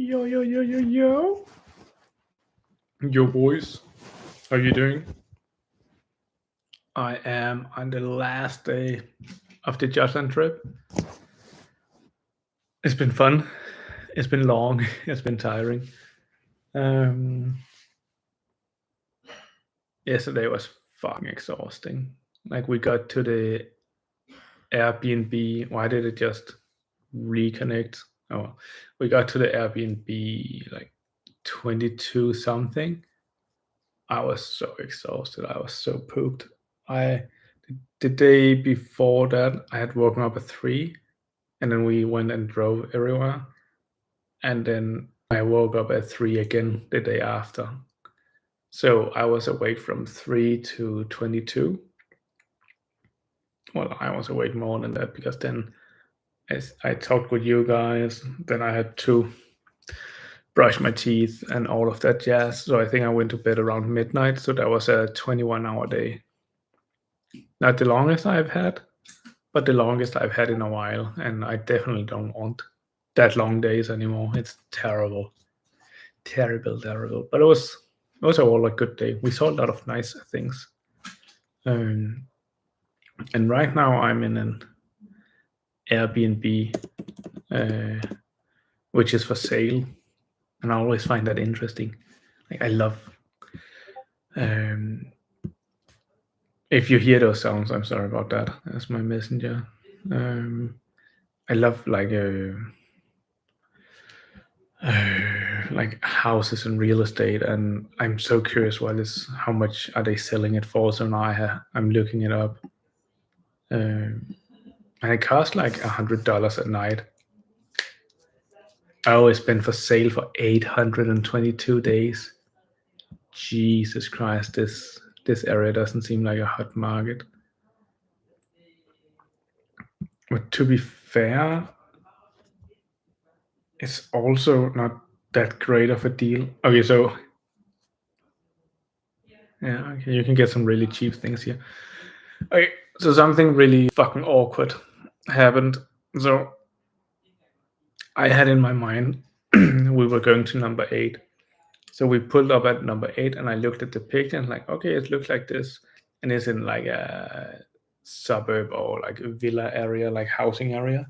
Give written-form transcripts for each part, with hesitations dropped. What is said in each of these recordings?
Yo, yo, yo, yo, yo. Yo, boys. How you doing? I am on the last day of the Jutland trip. It's been fun. It's been long. It's been tiring. Um, Yesterday was fucking exhausting. Like, we got to the Airbnb. Why did it just reconnect? Oh, we got to the Airbnb like 22 something. I was so exhausted. I was so pooped. I the day before that I had woken up at 3, and then we went and drove everywhere. And then I woke up at 3 again the day after. So I was awake from 3 to 22. Well, I was awake more than that because then as I talked with you guys, then I had to brush my teeth and all of that jazz. So I think I went to bed around midnight. So that was a 21-hour day. Not the longest I've had, but the longest I've had in a while. And I definitely don't want that long days anymore. It's terrible, terrible, terrible. But it was all a good day. We saw a lot of nice things. Um, and right now I'm in an Airbnb, uh, which is for sale, and I always find that interesting. Like I love. Um, if you hear those sounds, I'm sorry about that. That's my messenger. I love like houses and real estate, and I'm so curious how much are they selling it for. So now I'm looking it up, and it costs like $100 a night. Oh, it's been for sale for 822 days. Jesus Christ, this area doesn't seem like a hot market. But to be fair, it's also not that great of a deal. Okay, so yeah, okay, you can get some really cheap things here. Okay, so something really fucking awkward happened. So I had in my mind we were going to number 8. So we pulled up at number 8, and I looked at the picture and like, okay, it looks like this, and it's in like a suburb or like a villa area, like housing area.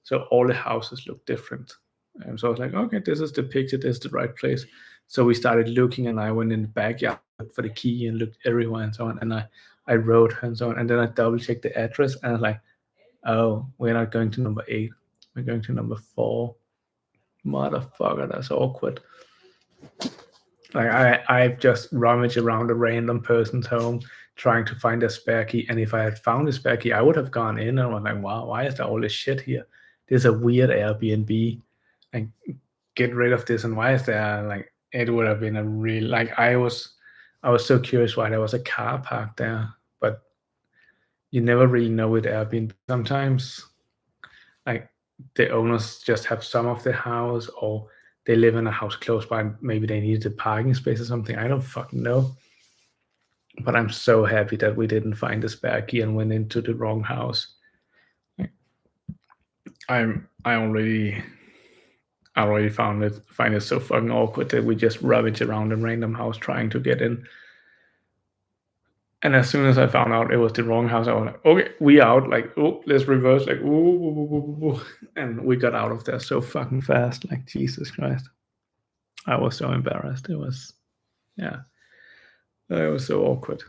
So all the houses look different. And so I was like, okay, this is the picture, this is the right place. So we started looking, and I went in the backyard for the key and looked everywhere and so on. And I wrote her and so on, and then I double checked the address, and I was like, oh, we're not going to number 8, we're going to number 4. Motherfucker, that's awkward. Like I've just rummaged around a random person's home trying to find a spare key, and if I had found a spare key, I would have gone in and was like, "Wow, why is there all this shit here? This is a weird Airbnb. Like, get rid of this." And why is there like it would have been a real like I was so curious why there was a car parked there, but you never really know with Airbnb. Sometimes like the owners just have some of the house, or they live in a house close by and maybe they needed a parking space or something. I don't fucking know. But I'm so happy that we didn't find the spare key and went into the wrong house. I already find it so fucking awkward that we just rummage around a random house trying to get in. And as soon as I found out it was the wrong house, I was like, okay, we out. Like, oh, let's reverse. Like, ooh. And we got out of there so fucking fast. Like, Jesus Christ. I was so embarrassed. It was so awkward.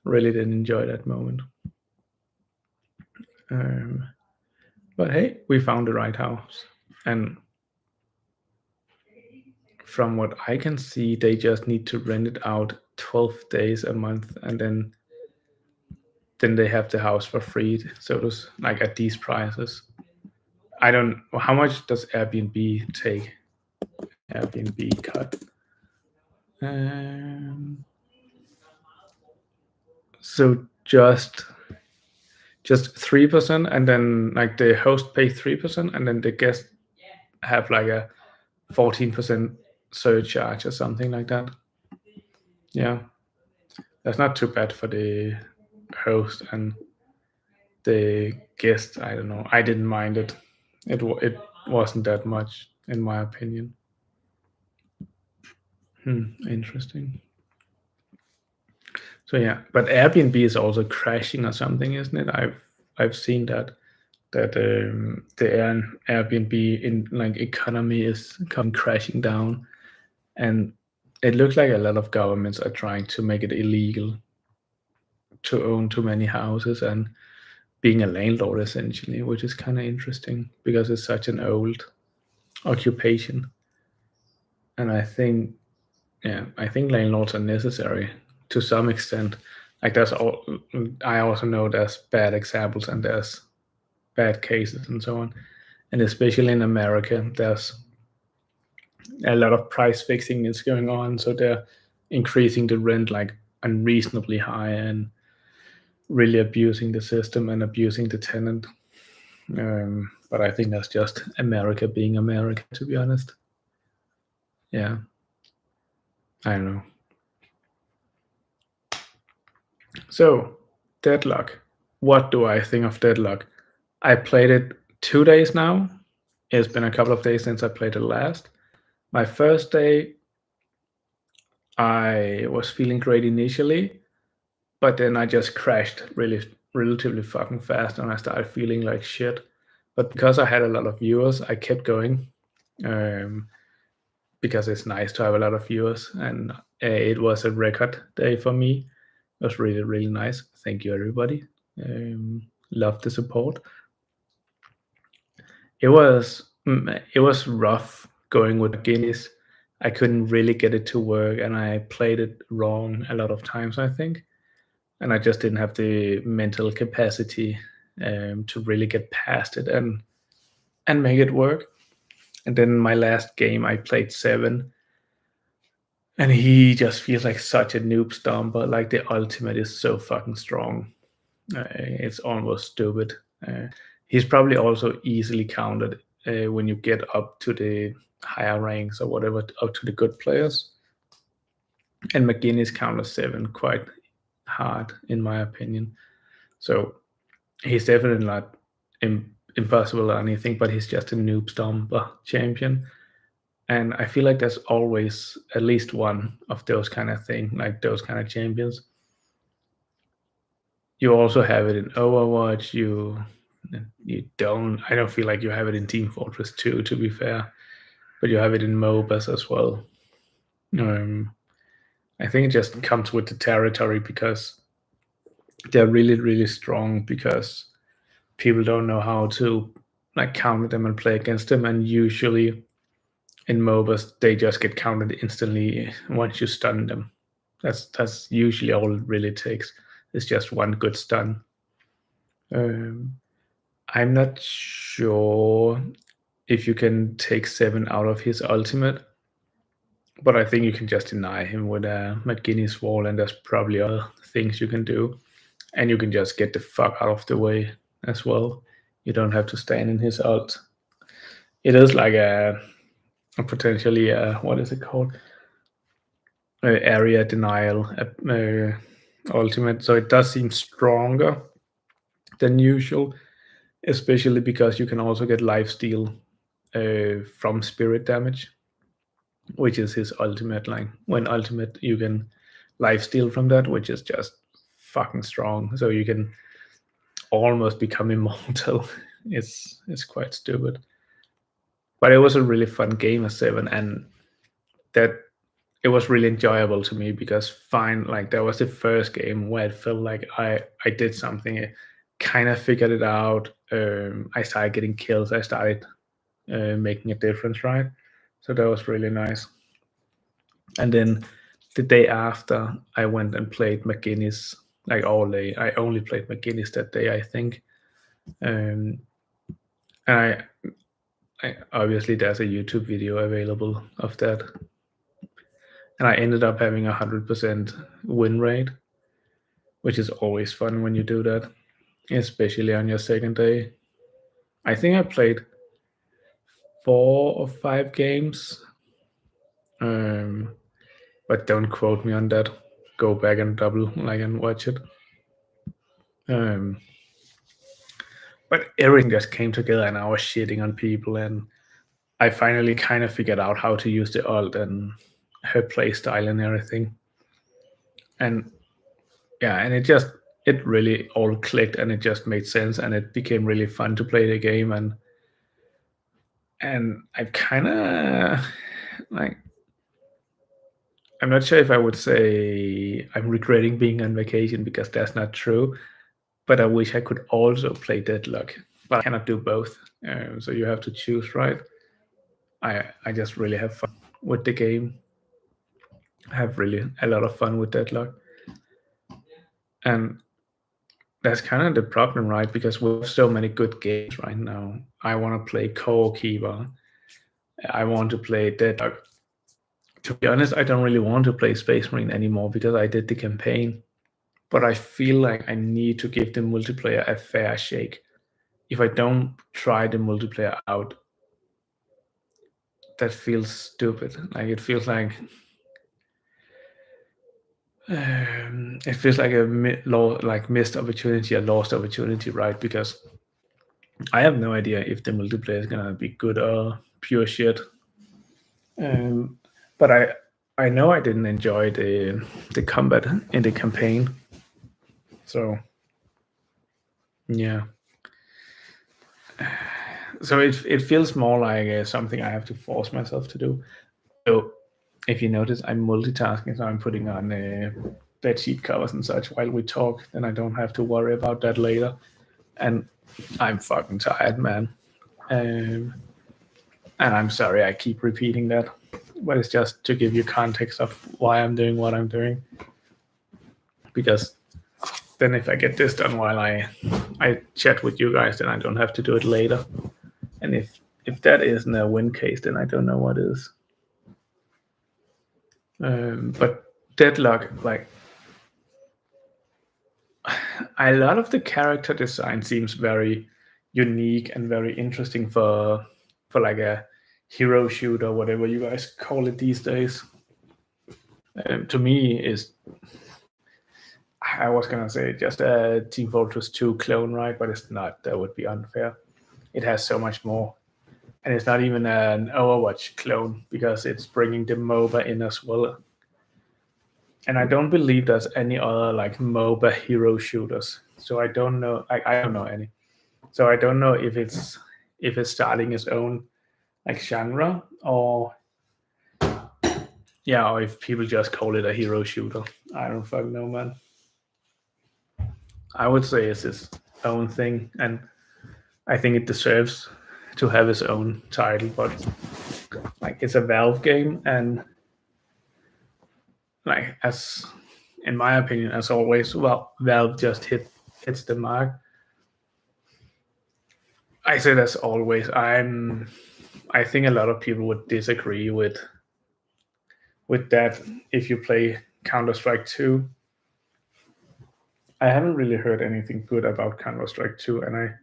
Really didn't enjoy that moment. But hey, we found the right house. And from what I can see, they just need to rent it out 12 days a month, and then they have the house for free. So it was like at these prices. I don't. How much does Airbnb take? Airbnb cut. So just 3%, and then like the host pay 3%, and then the guest have like a 14% surcharge or something like that. Yeah, that's not too bad for the host, and the guest. I don't know. I didn't mind it. It wasn't that much in my opinion. Interesting. So yeah, but Airbnb is also crashing or something, isn't it? I've seen that the Airbnb in like economy is coming crashing down, and it looks like a lot of governments are trying to make it illegal to own too many houses and being a landlord essentially, which is kind of interesting because it's such an old occupation. And I think landlords are necessary to some extent. Like there's all, I also know there's bad examples and there's bad cases and so on. And especially in America, there's a lot of price fixing is going on, so they're increasing the rent like unreasonably high and really abusing the system and abusing the tenant. But I think that's just America being America, to be honest. Yeah, I don't know. So, Deadlock. What do I think of Deadlock? I played it 2 days now. It's been a couple of days since I played it last. My first day, I was feeling great initially, but then I just crashed relatively fucking fast and I started feeling like shit. But because I had a lot of viewers, I kept going. Um, because it's nice to have a lot of viewers, and it was a record day for me. It was really, really nice. Thank you, everybody. Love the support. It was rough going with McGinnis. I couldn't really get it to work, and I played it wrong a lot of times, I think, and I just didn't have the mental capacity to really get past it and make it work. And then my last game, I played 7, and he just feels like such a noob stomper. Like the ultimate is so fucking strong. It's almost stupid. He's probably also easily counted when you get up to the higher ranks or whatever, up to the good players. And McGinnis counters 7 quite hard, in my opinion. So he's definitely not impossible or anything, but he's just a noob stomper champion. And I feel like there's always at least one of those kind of thing, like those kind of champions. You also have it in Overwatch. You don't. I don't feel like you have it in Team Fortress 2, to be fair, but you have it in MOBAs as well. Um, I think it just comes with the territory because they're really, really strong because people don't know how to like counter them and play against them, and usually in MOBAs they just get countered instantly once you stun them. That's usually all it really takes. It's just one good stun. Um, I'm not sure if you can take 7 out of his ultimate, but I think you can just deny him with a McGinnis wall, and there's probably other things you can do, and you can just get the fuck out of the way as well. You don't have to stand in his ult. It is like a potentially what is it called? Area denial ultimate, so it does seem stronger than usual, especially because you can also get lifesteal from spirit damage, which is his ultimate. Like when ultimate, you can lifesteal from that, which is just fucking strong. So you can almost become immortal. It's quite stupid, but it was a really fun game at 7, and that it was really enjoyable to me because fine, like that was the first game where it felt like I did something, I kind of figured it out. I started getting kills, I started making a difference, right? So that was really nice. And then the day after, I went and played McGinnis like all day. I only played McGinnis that day, I think. Um, and I obviously there's a YouTube video available of that, and I ended up having 100% win rate, which is always fun when you do that, especially on your second day. I think I played 4 or 5 games, um, but don't quote me on that. Go back and double like and watch it. Um, but everything just came together, and I was shitting on people, and I finally kind of figured out how to use the ult and her play style and everything. And yeah, and it really all clicked, and it just made sense, and it became really fun to play the game. And I kind of like, I'm not sure if I would say I'm regretting being on vacation, because that's not true. But I wish I could also play Deadlock, but I cannot do both. So you have to choose, right? I just really have fun with the game. I have really a lot of fun with Deadlock, and that's kind of the problem, right? Because we have so many good games right now. I want to play Core Keeper. I want to play Deadlock. To be honest, I don't really want to play Space Marine anymore because I did the campaign. But I feel like I need to give the multiplayer a fair shake. If I don't try the multiplayer out, that feels stupid. Like it feels like like missed opportunity, a lost opportunity, right? Because I have no idea if the multiplayer is gonna be good or pure shit. Um, but I know I didn't enjoy the combat in the campaign. So yeah, so it feels more like something I have to force myself to do. So if you notice, I'm multitasking, so I'm putting on bedsheet covers and such while we talk. Then I don't have to worry about that later. And I'm fucking tired, man. Um, and I'm sorry I keep repeating that, but it's just to give you context of why I'm doing what I'm doing. Because then if I get this done while I chat with you guys, then I don't have to do it later. And if that isn't a win case, then I don't know what is. But Deadlock, like, a lot of the character design seems very unique and very interesting for like a hero shoot or whatever you guys call it these days. To me, is I was gonna say just a Team Fortress 2 clone, right? But it's not. That would be unfair. It has so much more, and it's not even an Overwatch clone because it's bringing the MOBA in as well. And I don't believe there's any other like MOBA hero shooters. So I don't know. I don't know any. So I don't know if it's starting its own like genre, or yeah, or if people just call it a hero shooter. I don't fucking know, man. I would say it's its own thing, and I think it deserves to have its own title. But like, it's a Valve game, and like, as in my opinion, as always, well, Valve just hits the mark. I say as always. I think a lot of people would disagree with that if you play Counter-Strike 2. I haven't really heard anything good about Counter-Strike 2, and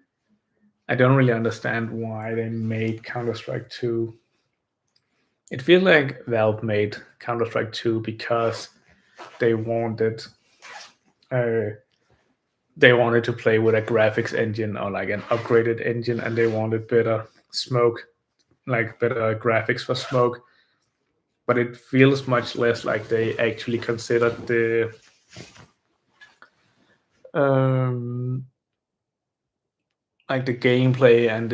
I don't really understand why they made Counter-Strike 2. It feels like Valve made Counter-Strike 2 because they wanted uh, to play with a graphics engine or like an upgraded engine, and they wanted better smoke, like better graphics for smoke. But it feels much less like they actually considered um, the gameplay and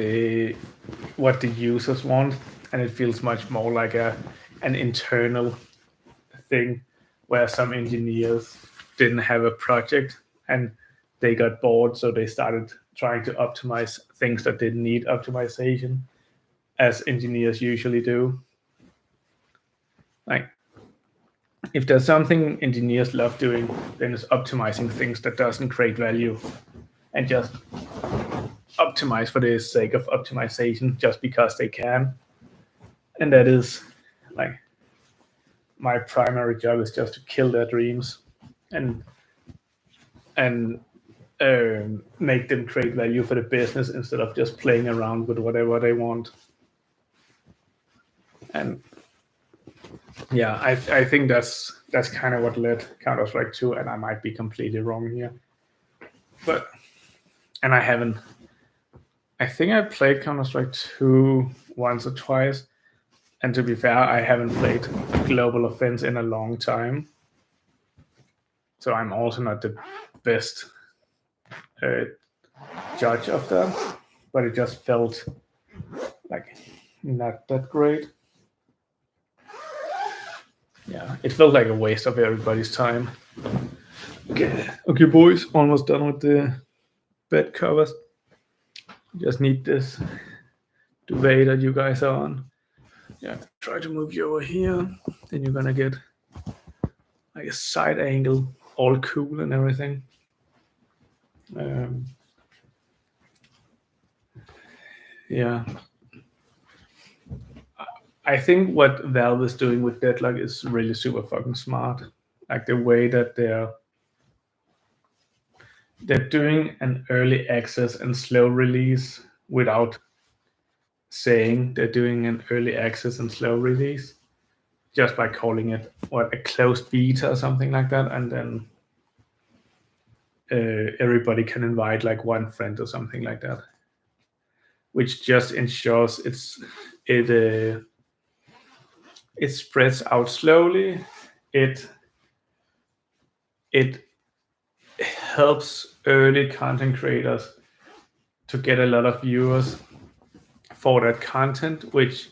what the users want, and it feels much more like an internal thing where some engineers didn't have a project and they got bored, so they started trying to optimize things that didn't need optimization, as engineers usually do. Like, if there's something engineers love doing, then it's optimizing things that doesn't create value, and just optimize for the sake of optimization just because they can. And that is like, my primary job is just to kill their dreams and and make them create value for the business instead of just playing around with whatever they want. And yeah, I think that's kind of what led Counter Strike 2, and I might be completely wrong here. But and I haven't. I think I played Counter Strike 2 once or twice, And to be fair, I haven't played Global Offense in a long time, so I'm also not the best judge of that. But it just felt like not that great. Yeah, it felt like a waste of everybody's time. Okay, boys, almost done with the bed covers. Just need this duvet that you guys are on. Yeah, try to move you over here. Then you're gonna get like a side angle, all cool and everything. Yeah, I think what Valve is doing with Deadlock is really super fucking smart. Like the way that they're doing an early access and slow release without saying they're doing an early access and slow release, just by calling it a closed beta or something like that, and then everybody can invite like one friend or something like that, which just ensures it spreads out slowly. It helps early content creators to get a lot of viewers for that content, which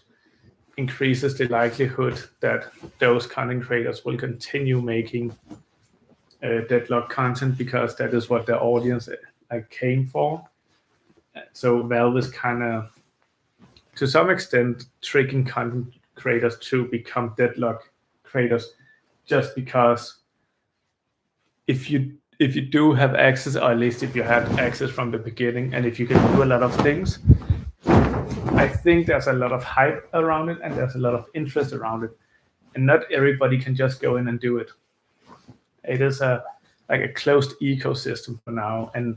increases the likelihood that those content creators will continue making Deadlock content because that is what their audience like came for. So Valve is kind of, to some extent, tricking content creators to become Deadlock creators, just because if you do have access, or at least if you had access from the beginning, and if you can do a lot of things, I think there's a lot of hype around it and there's a lot of interest around it, and not everybody can just go in and do it. It is like a closed ecosystem for now, and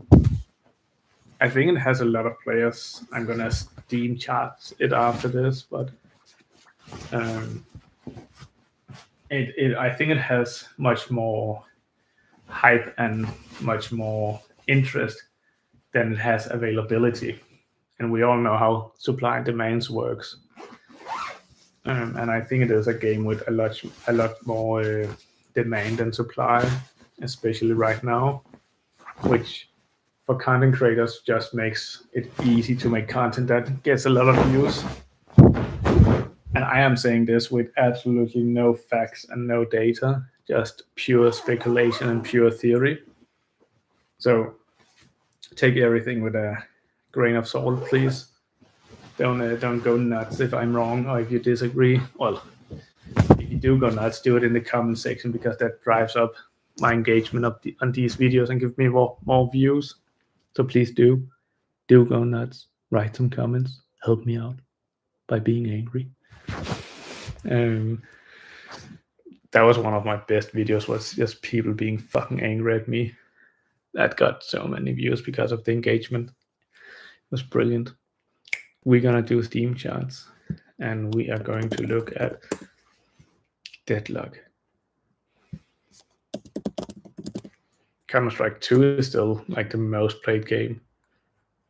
I think it has a lot of players. I'm gonna Steam chart it after this, but um, I think it has much more hype and much more interest than it has availability. And we all know how supply and demands works. And I think it is a game with a lot more demand than supply, especially right now, which for content creators just makes it easy to make content that gets a lot of views. And I am saying this with absolutely no facts and no data, just pure speculation and pure theory. So take everything with a grain of salt, please. Don't go nuts if I'm wrong or if you disagree. Well, if you do go nuts, do it in the comment section because that drives up my engagement on these videos and give me more views. So please do go nuts. Write some comments. Help me out by being angry. That was one of my best videos. Was just people being fucking angry at me. That got so many views because of the engagement. It was brilliant. We're gonna do Steam charts, and we are going to look at Deadlock. Counter-Strike 2 is still like the most played game,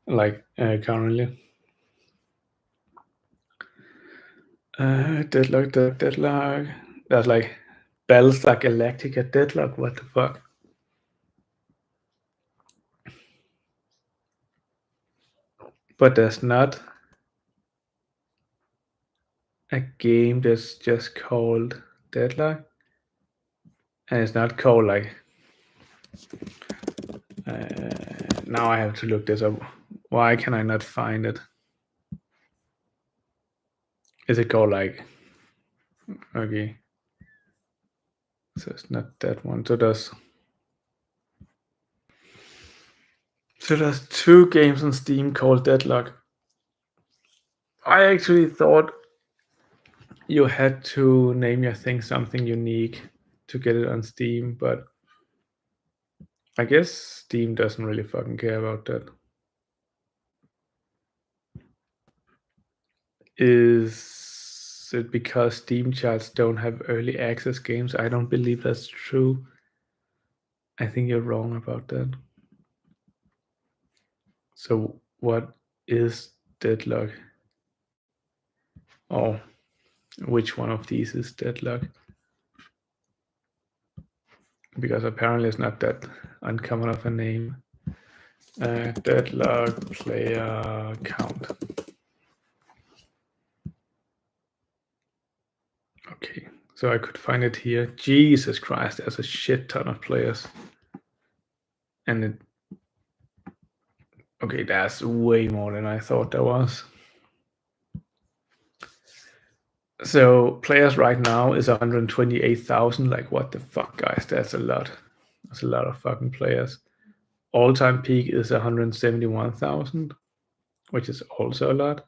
like currently. Deadlock. That's like Battlestar Galactica Deadlock. What the fuck? But there's not a game that's just called Deadlock, and it's not called like. Now I have to look this up. Why can I not find it? Is it called like? Okay, so it's not that one. So there's two games on Steam called Deadlock. I actually thought you had to name your thing something unique to get it on Steam, but I guess Steam doesn't really fucking care about that. Is it because Steam charts don't have early access games? I don't believe that's true. I think you're wrong about that. So what is Deadlock? Oh, which one of these is Deadlock. Because apparently it's not that uncommon of a name. Deadlock player count. Okay, so I could find it here. Jesus Christ, there's a shit ton of players. And it... Okay, that's way more than I thought there was. So players right now is 128,000. Like, what the fuck, guys? That's a lot. That's a lot of fucking players. All-time peak is 171,000, which is also a lot.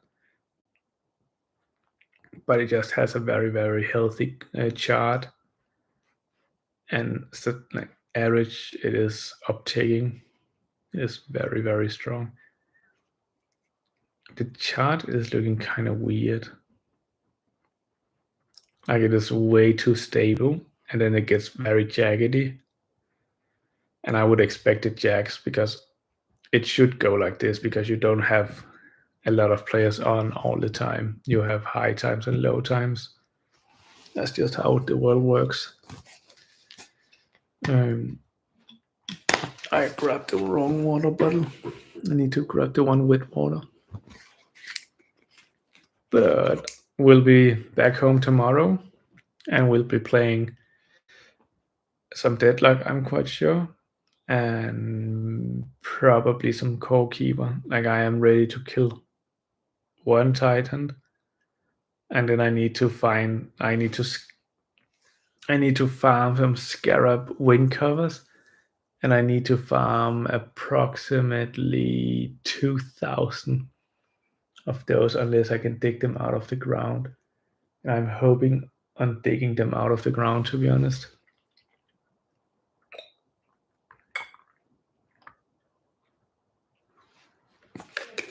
But it just has a very, very healthy chart. And so, like, average, it is uptaking. It is very, very strong. The chart is looking kind of weird. Like, it is way too stable, and then it gets very jaggedy. And I would expect it jags because it should go like this, because you don't have a lot of players on all the time. You have high times and low times. That's just how the world works. I grabbed the wrong water bottle. I need to grab the one with water. But we'll be back home tomorrow, and we'll be playing some Deadlock, I'm quite sure, and probably some Core Keeper. Like, I am ready to kill one Titan, and then I need to farm some Scarab wing covers, and I need to farm approximately 2,000 of those, unless I can dig them out of the ground. And I'm hoping on digging them out of the ground, to be honest.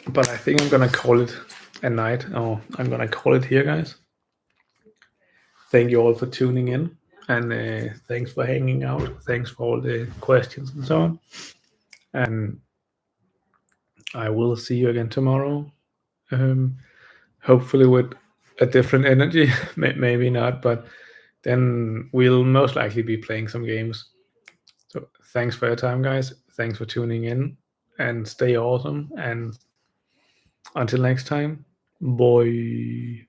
But I think I'm gonna call it a night. Oh, I'm gonna call it here, guys. Thank you all for tuning in, and thanks for hanging out. Thanks for all the questions and so on. And I will see you again tomorrow. Hopefully with a different energy. Maybe not, but then we'll most likely be playing some games. So thanks for your time, guys. Thanks for tuning in, and stay awesome. And until next time, bye.